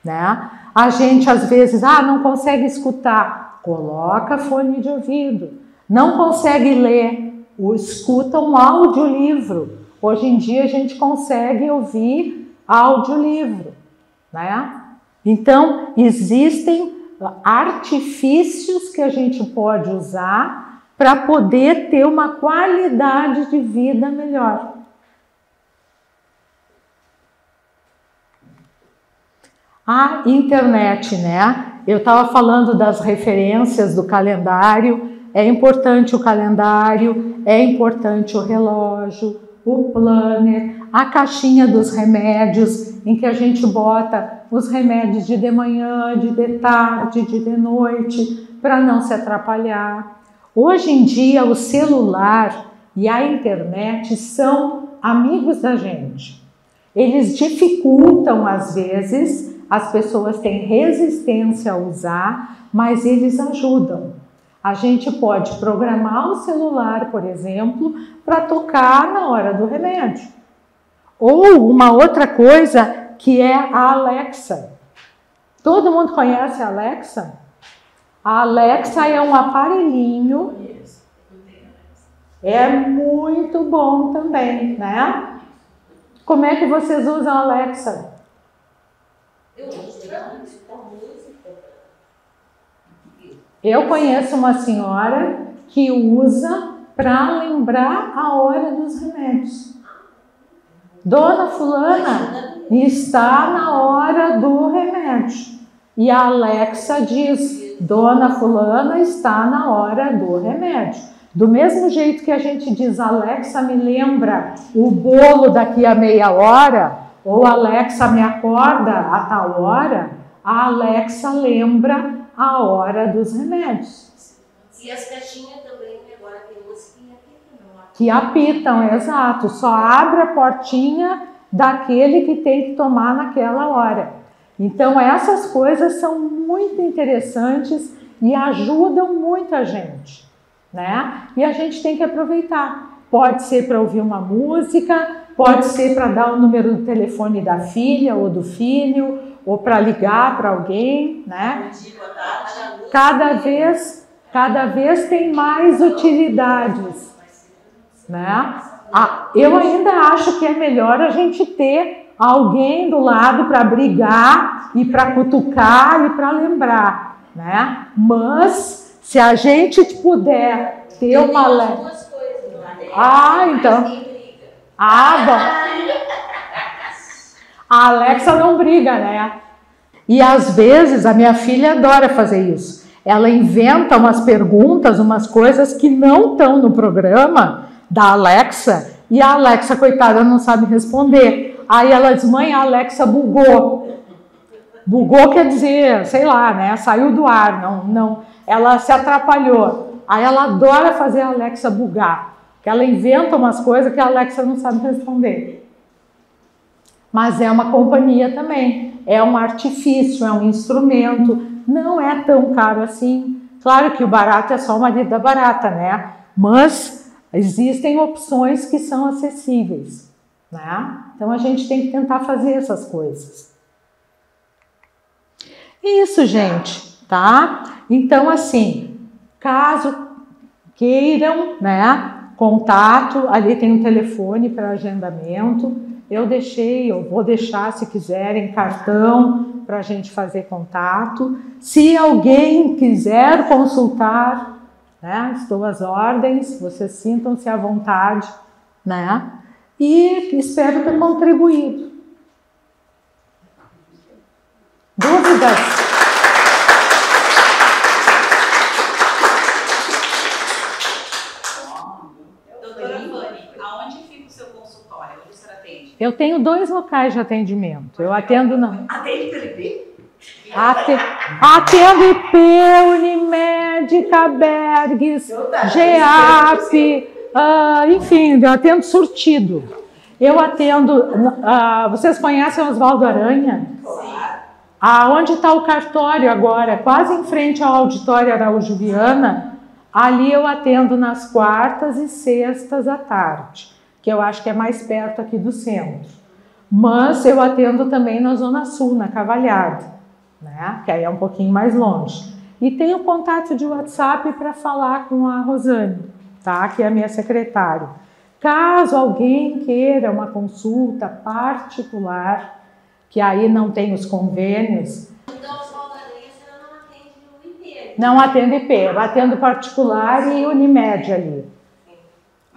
né? A gente às vezes não consegue escutar, coloca fone de ouvido. Não consegue ler, escuta um audiolivro. Hoje em dia a gente consegue ouvir audiolivro, né? Então, existem artifícios que a gente pode usar para poder ter uma qualidade de vida melhor. A internet, né? Eu estava falando das referências do calendário. É importante o calendário, é importante o relógio, o planner, a caixinha dos remédios, em que a gente bota os remédios de manhã, de tarde, de noite, para não se atrapalhar. Hoje em dia, o celular e a internet são amigos da gente. Eles dificultam, às vezes, as pessoas têm resistência a usar, mas eles ajudam. A gente pode programar o celular, por exemplo, para tocar na hora do remédio. Ou uma outra coisa que é a Alexa. Todo mundo conhece a Alexa? A Alexa é um aparelhinho, é muito bom também, né? Como é que vocês usam a Alexa? Eu uso para música. Eu conheço uma senhora que usa para lembrar a hora dos remédios. Dona fulana está na hora do remédio. E a Alexa diz, Dona fulana está na hora do remédio. Do mesmo jeito que a gente diz, Alexa me lembra o bolo daqui a meia hora, ou Alexa me acorda a tal hora, a Alexa lembra a hora dos remédios. E as caixinhas também, agora tem umas que apitam, exato. Só abre a portinha daquele que tem que tomar naquela hora. Então essas coisas são muito interessantes e ajudam muita gente, né? E a gente tem que aproveitar. Pode ser para ouvir uma música, pode ser para dar o número do telefone da filha ou do filho, ou para ligar para alguém, né? Cada vez tem mais utilidades, né? Eu ainda acho que é melhor a gente ter alguém do lado para brigar e para cutucar e para lembrar, né? Mas se a gente puder ter uma bom. A Alexa não briga, né? E às vezes a minha filha adora fazer isso. Ela inventa umas perguntas, umas coisas que não estão no programa da Alexa, e a Alexa, coitada, não sabe responder. Aí ela diz, mãe, a Alexa bugou. Bugou quer dizer, sei lá, né? Saiu do ar, não, ela se atrapalhou. Aí ela adora fazer a Alexa bugar, que ela inventa umas coisas que a Alexa não sabe responder. Mas é uma companhia também, é um artifício, é um instrumento, não é tão caro assim. Claro que o barato é só o marido da barata, né? Mas existem opções que são acessíveis, né? Então a gente tem que tentar fazer essas coisas. Isso, gente, tá? Então, assim, caso queiram, né, contato, ali tem um telefone para agendamento. Eu vou deixar, se quiserem, cartão para a gente fazer contato. Se alguém quiser consultar, né, estou às ordens, vocês sintam-se à vontade, né? E espero ter contribuído. Dúvidas? Doutora Fanny, aonde fica o seu consultório? Onde você atende? Eu tenho 2 locais de atendimento. Eu atendo na... Atende pelo IP? Atendo IP, Unimed, Cabergues, GEAP, enfim, eu atendo surtido. Eu atendo... vocês conhecem o Oswaldo Aranha? Sim. Onde está o cartório agora, quase em frente ao Auditório Araújo Viana, ali eu atendo nas quartas e sextas à tarde, que eu acho que é mais perto aqui do centro. Mas eu atendo também na Zona Sul, na Cavalhada, né? Que aí é um pouquinho mais longe. E tenho contato de WhatsApp para falar com a Rosane, tá? Que é a minha secretária. Caso alguém queira uma consulta particular, que aí não tem os convênios. Então, Oswaldo Aranha, você não atende no IP? Não atendo IP, eu atendo particular e Unimed ali.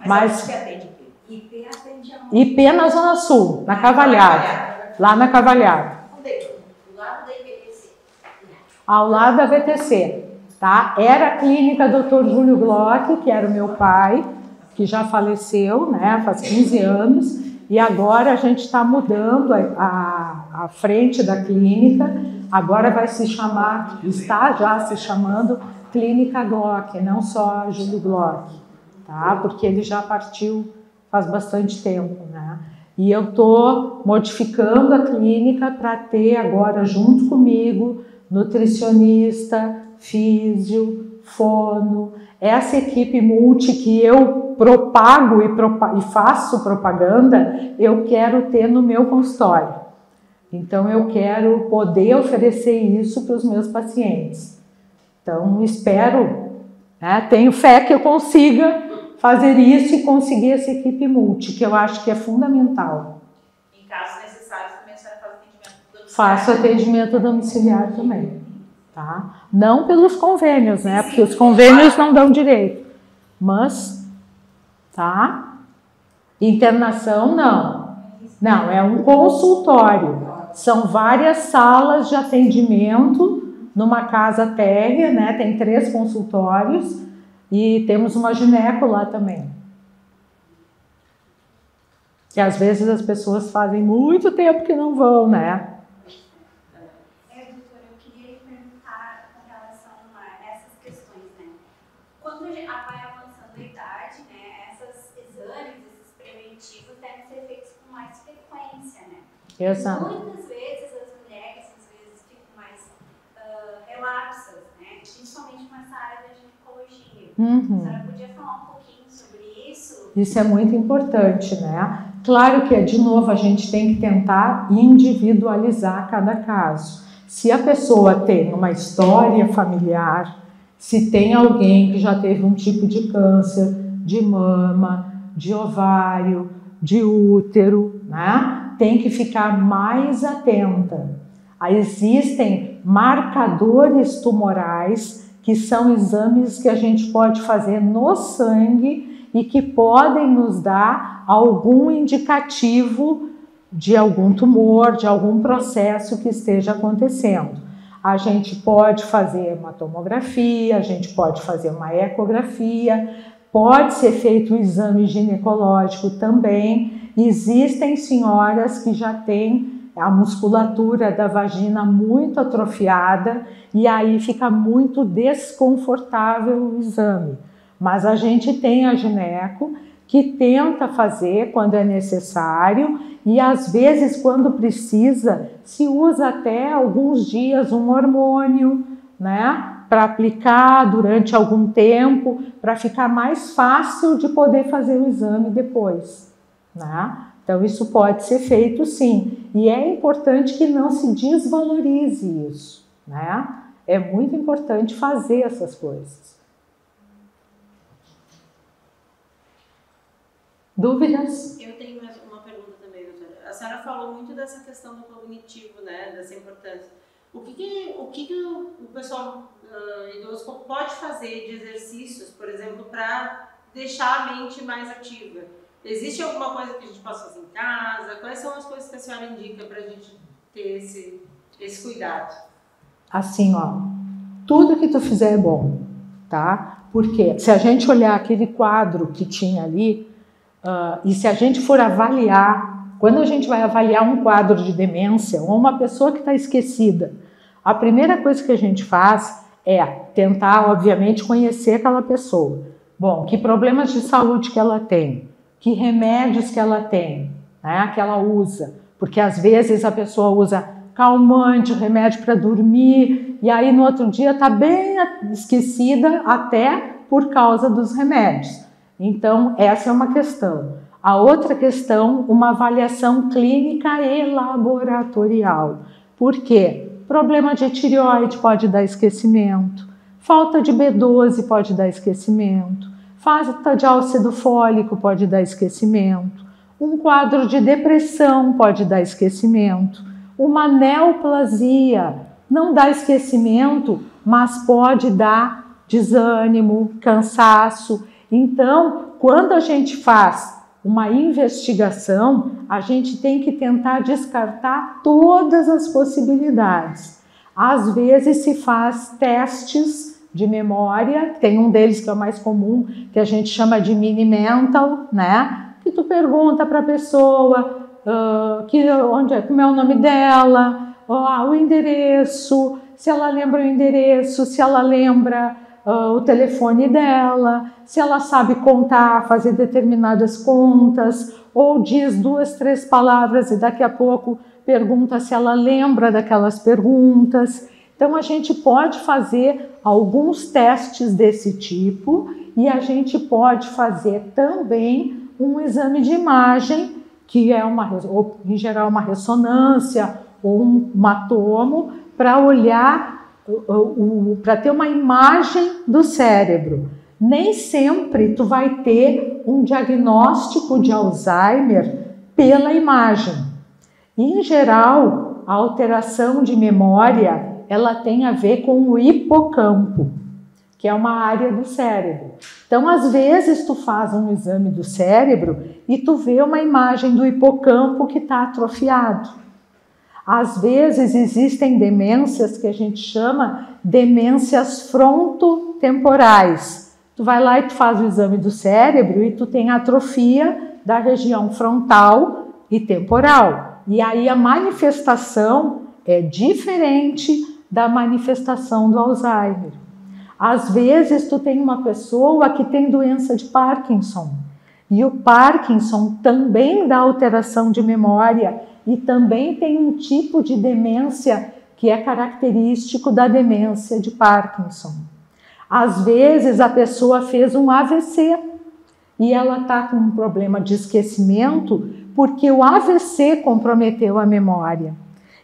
Mas você atende IP? IP atende aonde? IP na Zona Sul, na Cavalhada. Lá na Cavalhada. Onde é? Do lado da IPTC. Ao lado da VTC, tá? Era a clínica Dr. Júlio Glock, que era o meu pai, que já faleceu, né, faz 15 anos, e agora a gente está mudando a frente da clínica, agora vai se chamar, está já se chamando Clínica Glock, não só Júlio Glock, tá? Porque ele já partiu faz bastante tempo, né? E eu estou modificando a clínica para ter agora junto comigo nutricionista, físio, fono, essa equipe multi que eu propago e faço propaganda, eu quero ter no meu consultório. Então eu quero poder oferecer isso para os meus pacientes. Então espero, né, tenho fé que eu consiga fazer isso e conseguir essa equipe multi, que eu acho que é fundamental. Em casos necessários, também a senhora faz atendimento domiciliar? Faço atendimento domiciliar também, tá? Não pelos convênios, né? Porque os convênios não dão direito. Mas, tá? Internação, não. Não, é um consultório. São várias salas de atendimento numa casa térrea, né? Tem 3 consultórios e temos uma gineco lá também. Que às vezes as pessoas fazem muito tempo que não vão, né? Doutora, eu queria lhe perguntar com relação a essas questões, né? Quando vai avançando a idade, né, esses exames, esses preventivos devem ser feitos com mais frequência, né? Exato. Muitas vezes as mulheres, às vezes, ficam mais relapsas, né? Principalmente nessa área da ginecologia. Uhum. A senhora podia falar um pouquinho sobre isso? Isso é muito importante, né? Claro que, de novo, a gente tem que tentar individualizar cada caso. Se a pessoa tem uma história familiar, se tem alguém que já teve um tipo de câncer de mama, de ovário, de útero, né? Tem que ficar mais atenta. Existem marcadores tumorais, que são exames que a gente pode fazer no sangue e que podem nos dar algum indicativo de algum tumor, de algum processo que esteja acontecendo. A gente pode fazer uma tomografia, a gente pode fazer uma ecografia, pode ser feito um exame ginecológico também. Existem senhoras que já têm a musculatura da vagina muito atrofiada e aí fica muito desconfortável o exame. Mas a gente tem a gineco que tenta fazer quando é necessário e às vezes quando precisa se usa até alguns dias um hormônio, né, para aplicar durante algum tempo, para ficar mais fácil de poder fazer o exame depois, né? Então isso pode ser feito sim, e é importante que não se desvalorize isso, né? É muito importante fazer essas coisas. Dúvidas? Eu tenho mais uma pergunta também, doutora. A senhora falou muito dessa questão do cognitivo, né, dessa importância. O que o pessoal idoso pode fazer de exercícios, por exemplo, para deixar a mente mais ativa? Existe alguma coisa que a gente possa fazer em casa? Quais são as coisas que a senhora indica para a gente ter esse cuidado? Assim, ó, tudo que tu fizer é bom, tá? Porque se a gente olhar aquele quadro que tinha ali, e se a gente for avaliar, quando a gente vai avaliar um quadro de demência ou uma pessoa que está esquecida, a primeira coisa que a gente faz é tentar, obviamente, conhecer aquela pessoa. Bom, que problemas de saúde que ela tem, que remédios que ela tem, né, que ela usa, porque às vezes a pessoa usa calmante, remédio para dormir, e aí no outro dia está bem esquecida até por causa dos remédios. Então, essa é uma questão. A outra questão, uma avaliação clínica e laboratorial. Por quê? Problema de tireoide pode dar esquecimento, falta de B12 pode dar esquecimento, falta de ácido fólico pode dar esquecimento, um quadro de depressão pode dar esquecimento, uma neoplasia não dá esquecimento, mas pode dar desânimo, cansaço. Então, quando a gente faz uma investigação, a gente tem que tentar descartar todas as possibilidades. Às vezes se faz testes de memória, tem um deles que é o mais comum, que a gente chama de mini mental, né? Que tu pergunta para a pessoa como é o nome dela, o endereço, se ela lembra o endereço, se ela lembra o telefone dela, se ela sabe contar, fazer determinadas contas, ou diz 2, 3 palavras e daqui a pouco pergunta se ela lembra daquelas perguntas. Então a gente pode fazer alguns testes desse tipo e a gente pode fazer também um exame de imagem, que é em geral uma ressonância ou um tomo, para olhar para ter uma imagem do cérebro. Nem sempre tu vai ter um diagnóstico de Alzheimer pela imagem. Em geral, a alteração de memória, ela tem a ver com o hipocampo, que é uma área do cérebro. Então, às vezes, tu faz um exame do cérebro e tu vê uma imagem do hipocampo que está atrofiado. Às vezes existem demências que a gente chama demências frontotemporais. Tu vai lá e tu faz o exame do cérebro e tu tem atrofia da região frontal e temporal. E aí a manifestação é diferente da manifestação do Alzheimer. Às vezes tu tem uma pessoa que tem doença de Parkinson. E o Parkinson também dá alteração de memória e também tem um tipo de demência que é característico da demência de Parkinson. Às vezes a pessoa fez um AVC e ela está com um problema de esquecimento porque o AVC comprometeu a memória.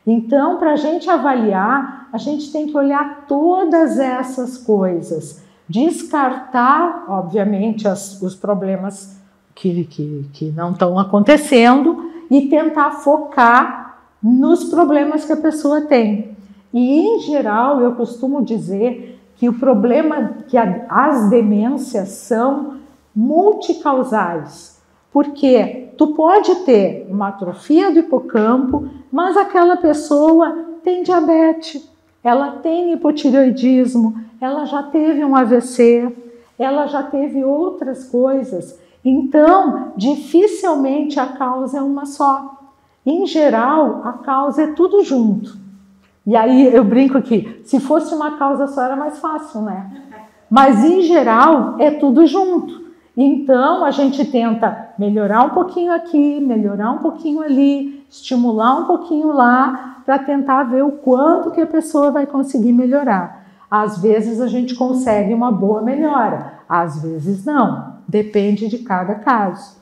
Então, para a gente avaliar, a gente tem que olhar todas essas coisas, descartar, obviamente, os problemas que não estão acontecendo e tentar focar nos problemas que a pessoa tem. E, em geral, eu costumo dizer que o problema, que as demências são multicausais, porque tu pode ter uma atrofia do hipocampo, mas aquela pessoa tem diabetes, ela tem hipotireoidismo, ela já teve um AVC, ela já teve outras coisas. Então, dificilmente a causa é uma só. Em geral, a causa é tudo junto. E aí eu brinco que se fosse uma causa só era mais fácil, né? Mas em geral é tudo junto. Então a gente tenta melhorar um pouquinho aqui, melhorar um pouquinho ali, estimular um pouquinho lá, para tentar ver o quanto que a pessoa vai conseguir melhorar. Às vezes a gente consegue uma boa melhora, às vezes não, depende de cada caso,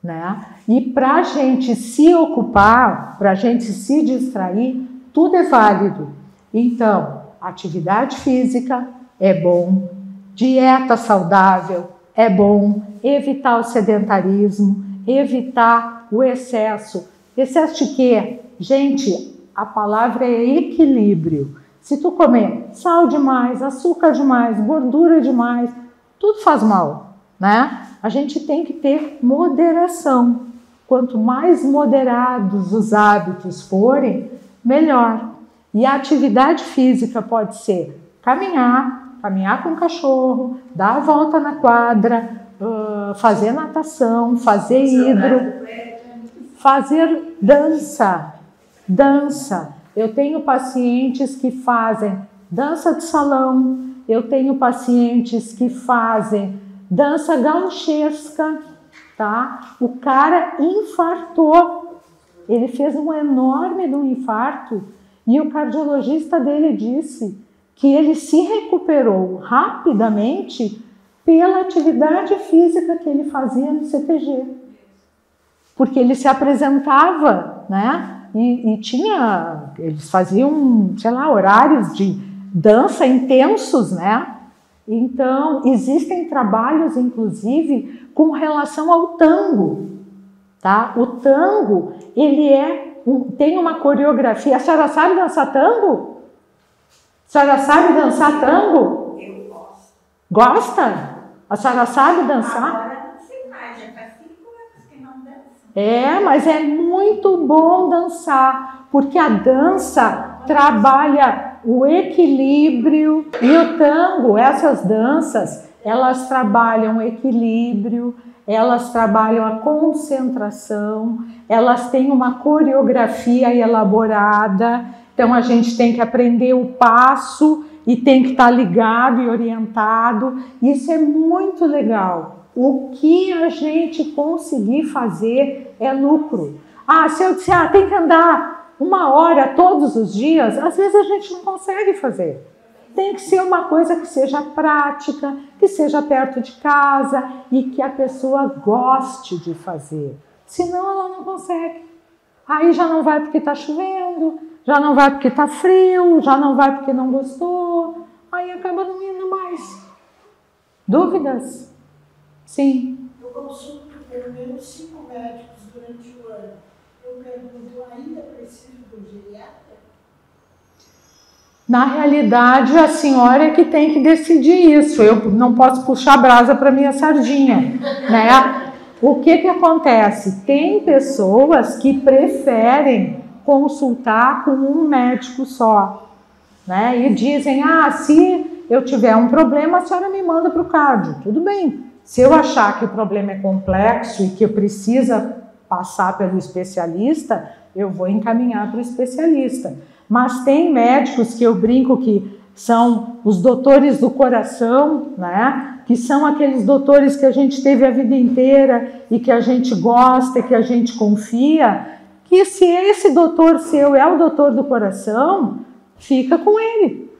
né? E para a gente se ocupar, para a gente se distrair, tudo é válido. Então, atividade física é bom, dieta saudável é bom, evitar o sedentarismo, evitar o excesso. Excesso de quê? Gente, a palavra é equilíbrio. Se tu comer sal demais, açúcar demais, gordura demais, tudo faz mal, né? A gente tem que ter moderação. Quanto mais moderados os hábitos forem, melhor. E a atividade física pode ser caminhar com o cachorro, dar a volta na quadra, fazer natação, fazer hidro, fazer dança. Eu tenho pacientes que fazem dança de salão, eu tenho pacientes que fazem dança gauchesca, tá? O cara infartou, ele fez um enorme infarto e o cardiologista dele disse que ele se recuperou rapidamente pela atividade física que ele fazia no CTG. Porque ele se apresentava, né? E eles faziam, sei lá, horários de dança intensos, né? Então, existem trabalhos, inclusive, com relação ao tango, tá? O tango, ele tem uma coreografia. A senhora sabe dançar tango? A senhora sabe dançar tango? Eu gosto. Gosta? A senhora sabe dançar? Agora não sei mais, já faz 5 anos que não danço. Mas é muito bom dançar, porque a dança trabalha o equilíbrio e o tango, essas danças, elas trabalham o equilíbrio, elas trabalham a concentração, elas têm uma coreografia elaborada, então a gente tem que aprender o passo e tem que estar ligado e orientado. Isso é muito legal. O que a gente conseguir fazer é lucro. Se eu disser, tem que andar 1 hora todos os dias, às vezes a gente não consegue fazer. Tem que ser uma coisa que seja prática, que seja perto de casa e que a pessoa goste de fazer. Senão ela não consegue. Aí já não vai porque está chovendo, já não vai porque está frio, já não vai porque não gostou. Aí acaba não indo mais. Dúvidas? Sim. Eu consulto pelo menos 5 médicos durante o ano. Eu pergunto, eu ainda preciso de um geriatra? Na realidade, a senhora é que tem que decidir isso. Eu não posso puxar brasa para minha sardinha, né? O que acontece? Tem pessoas que preferem consultar com um médico só, né? E dizem, se eu tiver um problema, a senhora me manda para o cardio. Tudo bem. Se eu achar que o problema é complexo e que eu preciso passar pelo especialista, eu vou encaminhar para o especialista. Mas tem médicos que eu brinco que são os doutores do coração, né? Que são aqueles doutores que a gente teve a vida inteira e que a gente gosta e que a gente confia, que se esse doutor seu é o doutor do coração, fica com ele.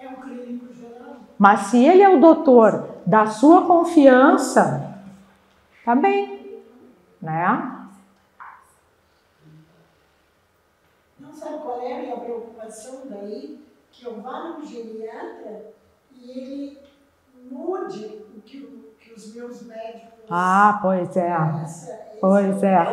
É um clínico geral. Mas se ele é o doutor da sua confiança, tá bem, né? Não sabe qual é a minha preocupação daí? Que eu vá no geriatra e ele mude o que os meus médicos... Pois é. Pois é.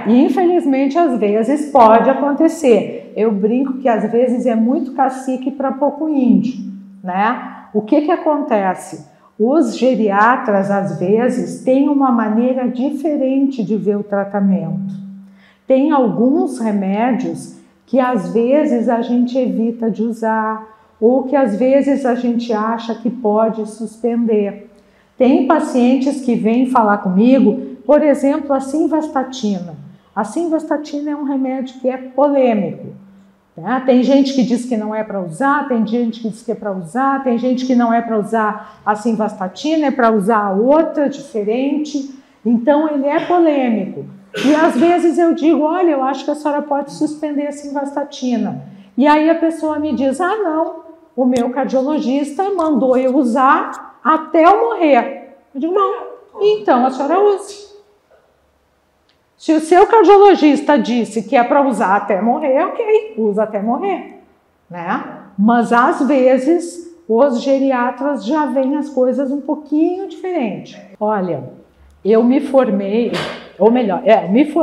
E infelizmente às vezes pode acontecer. Eu brinco que às vezes é muito cacique para pouco índio, né? O que acontece? Os geriatras às vezes têm uma maneira diferente de ver o tratamento. Tem alguns remédios que às vezes a gente evita de usar ou que às vezes a gente acha que pode suspender. Tem pacientes que vêm falar comigo, por exemplo, a simvastatina. A simvastatina é um remédio que é polêmico. Tá? Tem gente que diz que não é para usar, tem gente que diz que é para usar, tem gente que não é para usar a simvastatina, é para usar a outra diferente. Então ele é polêmico. E às vezes eu digo, olha, eu acho que a senhora pode suspender a simvastatina. E aí a pessoa me diz, ah não, o meu cardiologista mandou eu usar até eu morrer. Eu digo, não, então a senhora use. Se o seu cardiologista disse que é para usar até morrer, ok, usa até morrer, né? Mas às vezes os geriatras já veem as coisas um pouquinho diferente. Olha, eu me formei, ou melhor,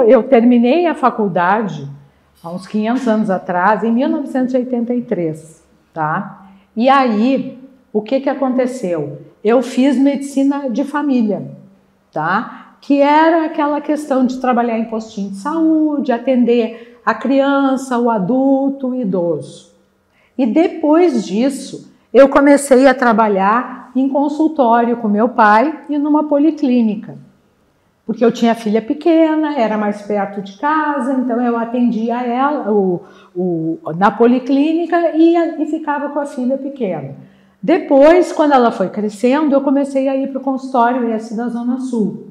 eu terminei a faculdade há uns 500 anos atrás, em 1983, tá? E aí, o que aconteceu? Eu fiz medicina de família, tá? Que era aquela questão de trabalhar em postinho de saúde, atender a criança, o adulto, o idoso. E depois disso, eu comecei a trabalhar em consultório com meu pai e numa policlínica. Porque eu tinha filha pequena, era mais perto de casa, então eu atendia ela na policlínica e ficava com a filha pequena. Depois, quando ela foi crescendo, eu comecei a ir para o consultório esse da Zona Sul.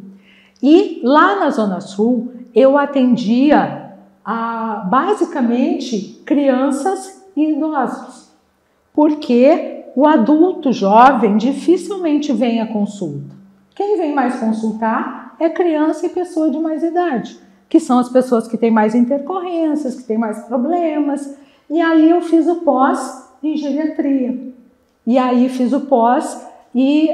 E lá na Zona Sul, eu atendia basicamente crianças e idosos. Porque o adulto jovem dificilmente vem à consulta. Quem vem mais consultar é criança e pessoa de mais idade, que são as pessoas que têm mais intercorrências, que têm mais problemas. E aí eu fiz o pós em geriatria. E aí fiz o pós e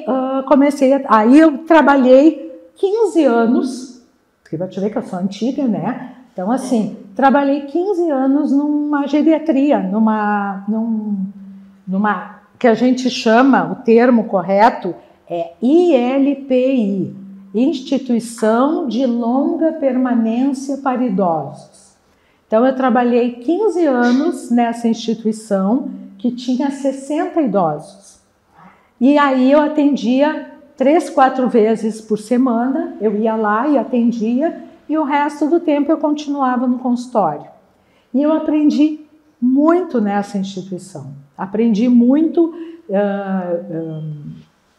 aí eu trabalhei 15 anos, porque vai te ver que eu sou antiga, né? Então, assim, trabalhei 15 anos numa geriatria, numa que a gente chama, o termo correto é ILPI, Instituição de Longa Permanência para Idosos. Então, eu trabalhei 15 anos nessa instituição que tinha 60 idosos. E aí eu atendia 3, 4 vezes por semana, eu ia lá e atendia, e o resto do tempo eu continuava no consultório. E eu aprendi muito nessa instituição. Aprendi muito,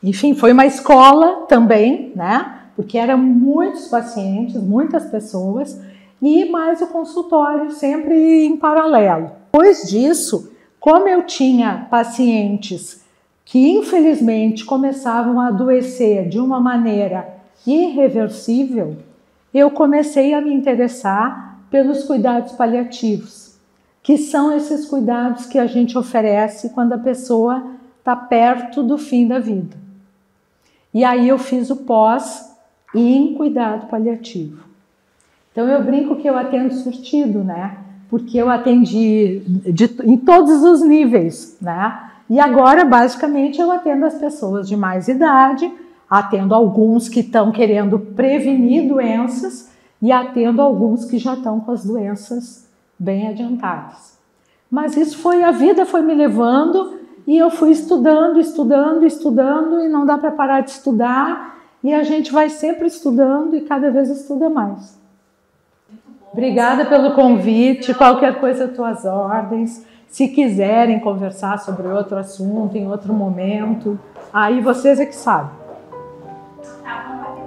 enfim, foi uma escola também, né? Porque eram muitos pacientes, muitas pessoas, e mais o consultório sempre em paralelo. Depois disso, como eu tinha pacientes que infelizmente começavam a adoecer de uma maneira irreversível, eu comecei a me interessar pelos cuidados paliativos, que são esses cuidados que a gente oferece quando a pessoa está perto do fim da vida. E aí eu fiz o pós em cuidado paliativo. Então eu brinco que eu atendo surtido, né? Porque eu atendi em todos os níveis, né? E agora, basicamente, eu atendo as pessoas de mais idade, atendo alguns que estão querendo prevenir doenças e atendo alguns que já estão com as doenças bem adiantadas. Mas a vida foi me levando e eu fui estudando e não dá para parar de estudar e a gente vai sempre estudando e cada vez estuda mais. Obrigada pelo convite, qualquer coisa, tuas ordens. Se quiserem conversar sobre outro assunto em outro momento, aí vocês é que sabem. Tá, vamos bater